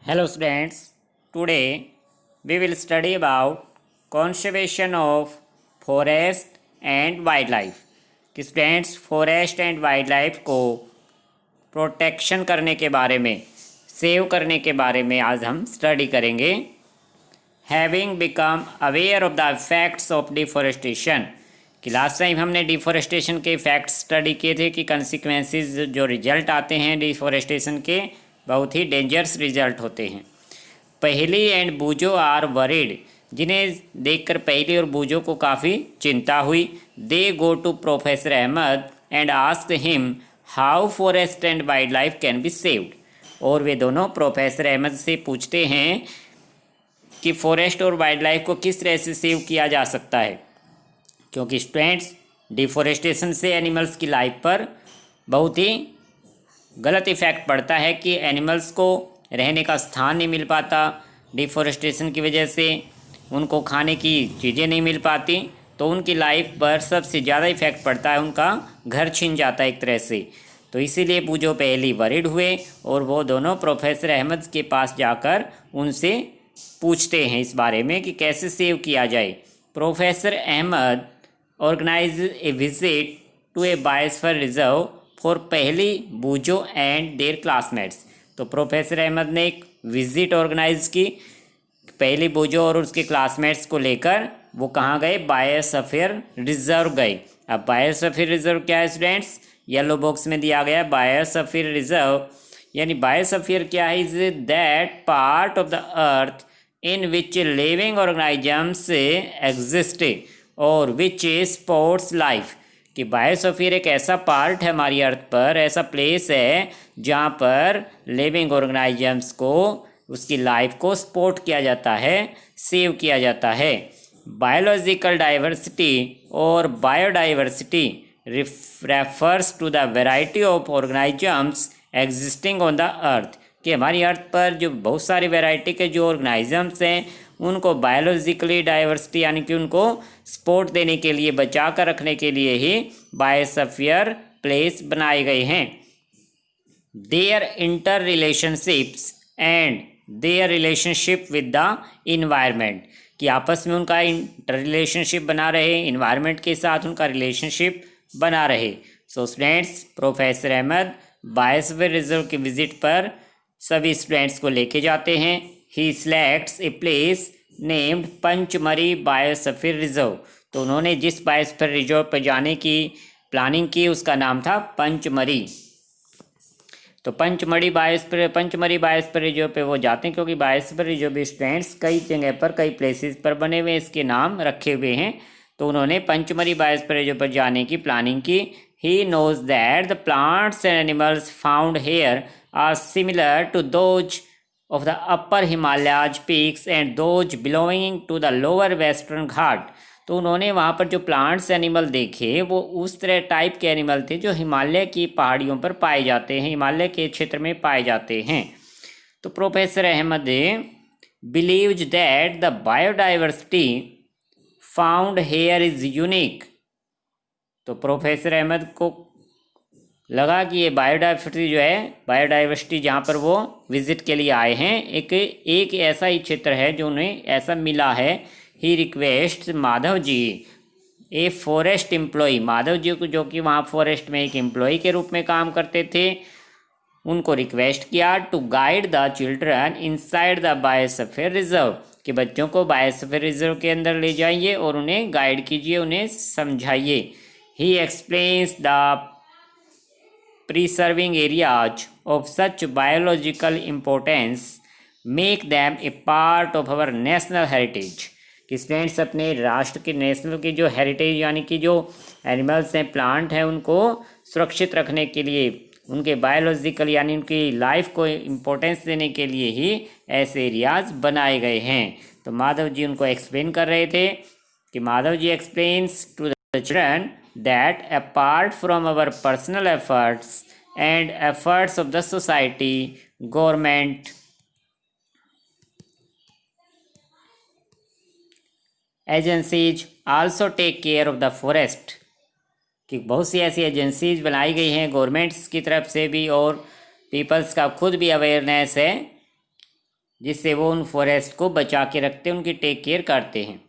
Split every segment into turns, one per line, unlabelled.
Hello students, today we will study about conservation of forest and wildlife कि students forest and wild life को protection करने के बारे में, सेव करने के बारे में आज हम स्टडी करेंगे। Having become aware of the effects of deforestation कि लास्ट टाइम हमने डिफॉरेस्टेशन के इफेक्ट्स स्टडी किए थे कि कंसिक्वेंसेस जो रिजल्ट आते हैं डिफॉरेस्टेशन के बहुत ही डेंजरस रिजल्ट होते हैं। पहली एंड बूजो आर वरीड, जिन्हें देखकर पहली और बूजो को काफ़ी चिंता हुई। They go to professor Ahmad and asked him how forest and wild life can be saved. और वे दोनों प्रोफेसर अहमद से पूछते हैं कि फॉरेस्ट और वाइल्ड लाइफ को किस तरह से सेव किया जा सकता है, क्योंकि स्टूडेंट्स डिफॉरेस्टेशन से एनिमल्स की लाइफ पर बहुत ही गलत इफ़ेक्ट पड़ता है कि एनिमल्स को रहने का स्थान नहीं मिल पाता। डिफॉरेस्टेशन की वजह से उनको खाने की चीज़ें नहीं मिल पाती, तो उनकी लाइफ पर सबसे ज़्यादा इफ़ेक्ट पड़ता है, उनका घर छिन जाता है एक तरह से। तो इसीलिए बूजो पहली वरिड हुए और वो दोनों प्रोफेसर अहमद के पास जाकर उनसे पूछते हैं इस बारे में कि कैसे सेव किया जाए। Professor Ahmed organise a visit to a biosphere reserve for पहली बूजो एंड देयर क्लासमेट्स। तो प्रोफेसर अहमद ने एक विजिट ऑर्गेनाइज की पहली बूजो और उसके क्लासमेट्स को लेकर। वो कहाँ गए? बायोस्फीयर रिजर्व गए। अब बायोस्फीयर रिजर्व क्या है स्टूडेंट्स? येलो बॉक्स में दिया गया है बायोस्फीयर रिजर्व। यानी बायोस्फीयर क्या है? Is that part of the earth in which living organisms exist और विच सपोर्ट्स लाइफ। कि बायोस्फीयर एक ऐसा पार्ट है हमारी अर्थ पर, ऐसा प्लेस है जहाँ पर लिविंग ऑर्गेनिजम्स को उसकी लाइफ को सपोर्ट किया जाता है, सेव किया जाता है। बायोलॉजिकल डाइवर्सिटी और biodiversity refers to the variety of organisms existing on the earth. कि हमारी अर्थ पर जो बहुत सारी वैरायटी के जो ऑर्गेनिजम्स हैं उनको बायोलॉजिकली डाइवर्सिटी यानी कि उनको सपोर्ट देने के लिए, बचा कर रखने के लिए ही बायोस्फीयर प्लेस बनाए गए हैं। Their inter relationships and their relationship with the environment. कि आपस में उनका इंटर रिलेशनशिप बना रहे, इन्वायरमेंट के साथ उनका रिलेशनशिप बना रहे। So students, professor Ahmad biosphere reserve की विजिट पर सभी स्टूडेंट्स को लेके जाते हैं। He selects a place named Pachmarhi biosphere reserve. तो उन्होंने जिस बायोस्फीयर रिजर्व पर जाने की प्लानिंग की उसका नाम था पंचमरी। तो पंचमरी बायोस्फीयर रिजर्व पे वो जाते हैं, क्योंकि बायोस्फीयर रिजर्व स्टूडेंट्स कई जगह पर, कई प्लेसेस पर बने हुए, इसके नाम रखे हुए हैं। तो उन्होंने पंचमरी बायोस्फीयर रिजर्व पर जाने की प्लानिंग की। He knows that the plants and animals found here are similar to those of the upper Himalayas peaks and those belonging to the lower western Ghat। तो उन्होंने वहाँ पर जो प्लांट्स एनिमल देखे वो उस तरह टाइप के एनिमल थे जो हिमालय की पहाड़ियों पर पाए जाते हैं, हिमालय के क्षेत्र में पाए जाते हैं। तो professor Ahmed believes that the biodiversity found here is unique. तो प्रोफेसर अहमद को लगा कि ये बायोडाइवर्सिटी जहाँ पर वो विजिट के लिए आए हैं, एक ऐसा ही क्षेत्र है जो उन्हें ऐसा मिला है। ही request Madhav ji, a forest employ, Madhav ji को जो कि वहाँ फॉरेस्ट में एक एम्प्लॉय के रूप में काम करते थे, उनको रिक्वेस्ट किया to guide the children inside the biosphere reserve. कि बच्चों को बायोस्फीयर रिजर्व के अंदर ले जाइए और उन्हें गाइड कीजिए, उन्हें समझाइए। ही explains the preserving areas of such biological importance make them a part of our national heritage। कि स्टूडेंट्स अपने राष्ट्र के नेशनल की जो हेरिटेज यानी कि जो एनिमल्स हैं, प्लांट हैं, उनको सुरक्षित रखने के लिए, उनके बायोलॉजिकल यानी उनकी लाइफ को इम्पोर्टेंस देने के लिए ही ऐसे एरियाज बनाए गए हैं। तो माधव जी उनको एक्सप्लेन कर रहे थे कि Madhav ji explains to the children that apart from our personal efforts and efforts of the society, government, agencies also take care of the forest। कि बहुत सी ऐसी एजेंसीज बनाई गई हैं गवर्नमेंट्स की तरफ से भी और पीपल्स का खुद भी अवेयरनेस है जिससे वो उन फॉरेस्ट को बचा के रखते हैं, उनकी टेक केयर करते हैं।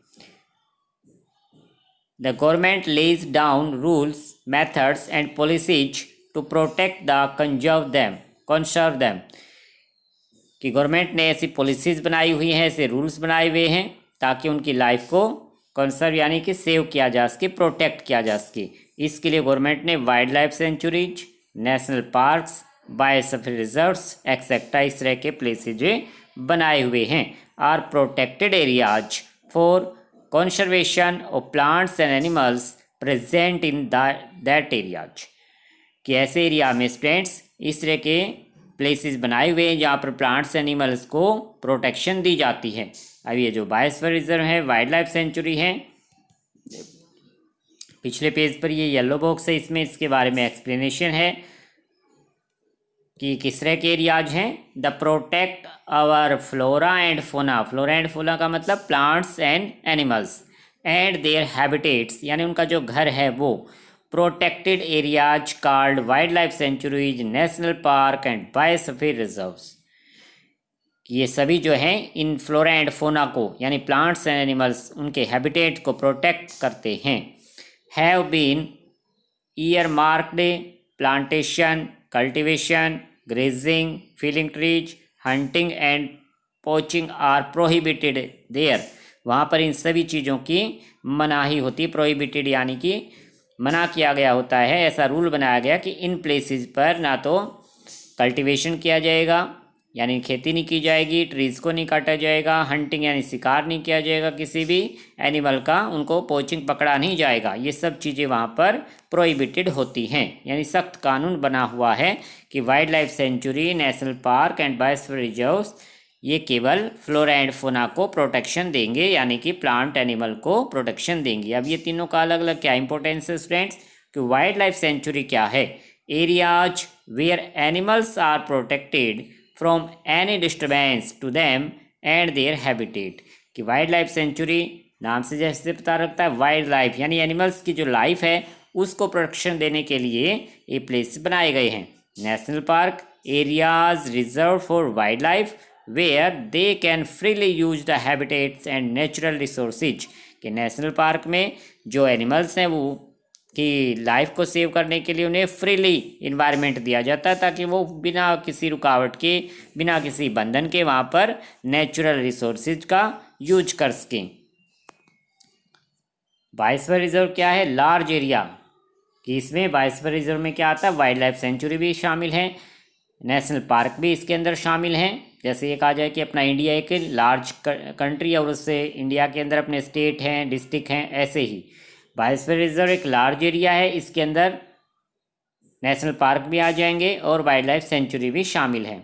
The government lays down rules, methods and policies to protect the conserve them कि गवर्नमेंट ने ऐसी पॉलिसीज़ बनाई हुई हैं, ऐसे रूल्स बनाए हुए हैं ताकि उनकी लाइफ को कंजर्व यानी कि सेव किया जा सके, प्रोटेक्ट किया जा सके। इसके लिए गवर्नमेंट ने wildlife sanctuaries, national parks, biosphere reserves etcetera इस तरह के प्लेसेज बनाए हुए हैं। Are protected areas for conservation of plants and animals present in that areas कि ऐसे एरिया में स्टूडेंट्स इस तरह के प्लेसेस बनाए हुए हैं जहाँ पर प्लांट्स एनिमल्स को प्रोटेक्शन दी जाती है। अब ये जो बायोस्फीयर रिजर्व है, वाइल्ड लाइफ सेंचुरी है, पिछले पेज पर ये येलो बॉक्स है, इसमें इसके बारे में एक्सप्लेनेशन है कि किस तरह के एरियाज हैं। The protect our flora and fauna, flora and fauna का मतलब plants and animals, and their habitats यानी उनका जो घर है वो। Protected areas called wildlife sanctuaries, national park and biosphere reserves, ये सभी जो हैं इन फ्लोरा एंड फोना को यानी प्लांट्स एंड एनिमल्स उनके हैबिटेट को प्रोटेक्ट करते हैं। Have been earmarked plantation, cultivation, grazing, felling trees, hunting and poaching are prohibited there, वहाँ पर इन सभी चीज़ों की मनाही होती है। प्रोहिबिटेड यानी कि मना किया गया होता है, ऐसा रूल बनाया गया कि इन प्लेसेस पर ना तो कल्टीवेशन किया जाएगा यानी खेती नहीं की जाएगी, ट्रीज़ को नहीं काटा जाएगा, हंटिंग यानी शिकार नहीं किया जाएगा किसी भी एनिमल का, उनको पोचिंग पकड़ा नहीं जाएगा। ये सब चीज़ें वहाँ पर प्रोहिबिटेड होती हैं, यानी सख्त कानून बना हुआ है कि wildlife century, national park and biosphere reserves ये केवल फ्लोरा एंड फोना को प्रोटेक्शन देंगे यानी कि प्लांट एनिमल को प्रोटेक्शन देंगे। अब ये तीनों का अलग अलग क्या इंपॉर्टेंस है स्टूडेंट्स कि वाइल्ड लाइफ सेंचुरी क्या है। Areas where animals are protected from any disturbance to them and their habitat कि वाइल्ड लाइफ सेंचुरी नाम से जैसे पता रखता है, वाइल्ड लाइफ यानी एनिमल्स की जो लाइफ है उसको प्रोटेक्शन देने के लिए ये प्लेस बनाए गए हैं। National park areas reserve for wild life where they can freely use the habitats and natural resources कि नेशनल पार्क में जो एनिमल्स हैं वो की लाइफ को सेव करने के लिए उन्हें फ्रीली इन्वायरमेंट दिया जाता है ताकि वो बिना किसी रुकावट के, बिना किसी बंधन के वहाँ पर नेचुरल रिसोर्सेज का यूज कर सकें। बायोस्फीयर रिजर्व क्या है? लार्ज एरिया कि इसमें बायोस्फीयर रिजर्व में क्या आता है, वाइल्ड लाइफ सेंचुरी भी शामिल है, नेशनल पार्क भी इसके अंदर शामिल हैं। जैसे ये कहा जाए कि अपना इंडिया एक लार्ज कंट्री है और उससे इंडिया के अंदर अपने स्टेट हैं, डिस्ट्रिक्ट हैं, ऐसे ही बायोस्फीयर रिजर्व एक लार्ज एरिया है, इसके अंदर नेशनल पार्क भी आ जाएंगे और वाइल्ड लाइफ सेंचुरी भी शामिल है।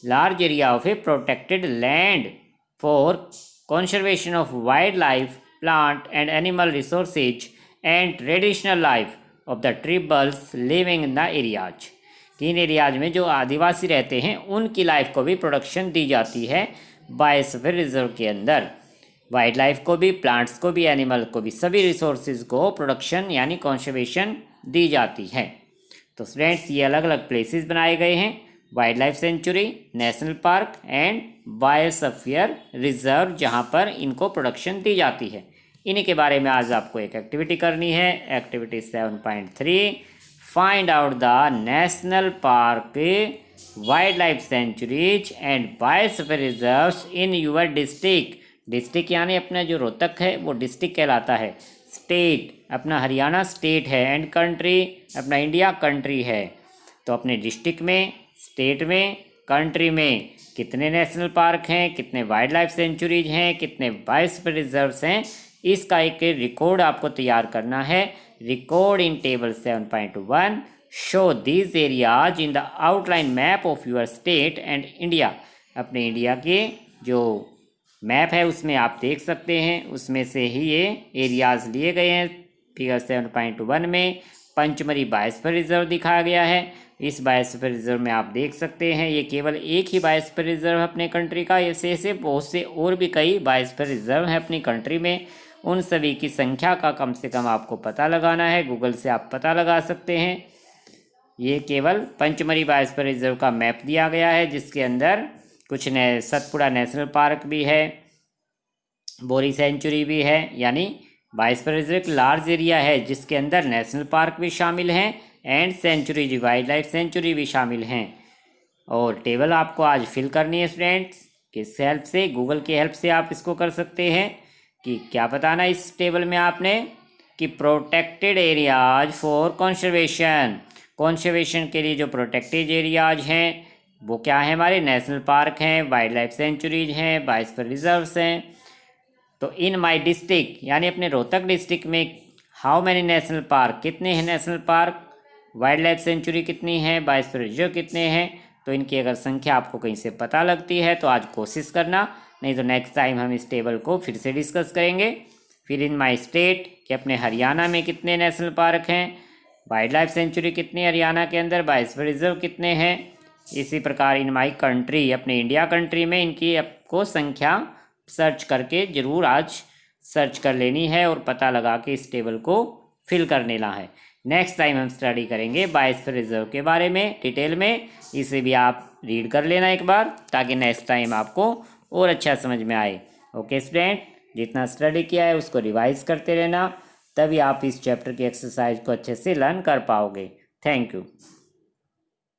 Large area of A protected land for conservation of wild life, plant and animal resources and traditional life of the tribals living in the areas. तीन एरियाज में जो आदिवासी रहते हैं उनकी लाइफ को भी प्रोटेक्शन दी जाती है बायोस्फीयर रिजर्व के अंदर। वाइल्ड लाइफ को भी, प्लांट्स को भी, एनिमल को भी, सभी रिसोर्सेज को प्रोटेक्शन यानी कंजर्वेशन दी जाती है। तो स्टूडेंट्स ये अलग अलग प्लेसेस बनाए गए हैं, wild life sanctuary, national park and biosphere reserve, जहाँ पर इनको प्रोटेक्शन दी जाती है। इन्हीं के बारे में आज आपको एक एक्टिविटी करनी है। Activity 7.3 find out the national park, wildlife sanctuaries and biosphere reserves in your district. District यानी अपना जो रोहतक है वो डिस्ट्रिक्ट कहलाता है, स्टेट अपना हरियाणा स्टेट है, एंड कंट्री अपना इंडिया कंट्री है। तो अपने डिस्ट्रिक्ट में, स्टेट में, कंट्री में कितने नेशनल पार्क हैं, कितने वाइल्ड लाइफ सेंचुरीज हैं, कितने बायोस्फीयर रिजर्व्स हैं, इसका एक रिकॉर्ड आपको तैयार करना है। Record in table 7.1 show these areas in the outline map of your state and India. अपने इंडिया के जो मैप है उसमें आप देख सकते हैं, उसमें से ही ये एरियाज लिए गए हैं। फिगर 7.1 में पंचमरी बायोस्फीयर रिजर्व दिखाया गया है। इस बायोस्फीयर रिजर्व में आप देख सकते हैं ये केवल एक ही बायोस्फीयर रिजर्व है अपने कंट्री का, ऐसे बहुत से और भी कई बायोस्फीयर रिजर्व हैं अपनी कंट्री में। उन सभी की संख्या का कम से कम आपको पता लगाना है, गूगल से आप पता लगा सकते हैं। ये केवल पंचमरी बायोस्फीयर रिजर्व का मैप दिया गया है जिसके अंदर कुछ सतपुड़ा नेशनल पार्क भी है, बोरी सेंचुरी भी है, यानी बायोस्फीयर एक लार्ज एरिया है जिसके अंदर नेशनल पार्क भी शामिल हैं and sanctuary wildlife sanctuary भी शामिल हैं। और टेबल आपको आज फिल करनी है स्टूडेंट्स, किस हेल्प से, गूगल की हेल्प से आप इसको कर सकते हैं। कि क्या बताना इस टेबल में आपने कि प्रोटेक्टेड एरियाज फॉर कॉन्जर्वेशन के लिए जो प्रोटेक्टेड एरियाज हैं वो क्या है, हमारे नेशनल पार्क हैं, वाइल्ड लाइफ सेंचुरीज हैं, बायोस्फीयर रिजर्व्स हैं। तो इन माय डिस्ट्रिक्ट यानी अपने रोहतक डिस्ट्रिक्ट में हाउ मैनी नेशनल पार्क, कितने हैं national park, wildlife century कितनी है, बायोस्फीयर रिजर्व कितने हैं। तो इनकी अगर संख्या आपको कहीं से पता लगती है तो आज कोशिश करना, नहीं तो नेक्स्ट टाइम हम इस टेबल को फिर से डिस्कस करेंगे। फिर इन माय स्टेट कि अपने हरियाणा में कितने नेशनल पार्क हैं, वाइल्ड लाइफ सेंचुरी कितनी हरियाणा के अंदर, बायोस्फीयर रिजर्व कितने हैं। इसी प्रकार इन माई कंट्री अपने इंडिया कंट्री में इनकी आपको संख्या सर्च करके ज़रूर आज सर्च कर लेनी है और पता लगा के इस टेबल को फिल कर लेना है। नेक्स्ट टाइम हम स्टडी करेंगे बायोस्फीयर रिजर्व के बारे में डिटेल में, इसे भी आप रीड कर लेना एक बार ताकि नेक्स्ट टाइम आपको और अच्छा समझ में आए। ओके स्टूडेंट, जितना स्टडी किया है उसको रिवाइज करते रहना, तभी आप इस चैप्टर की एक्सरसाइज को अच्छे से लर्न कर पाओगे। Thank you.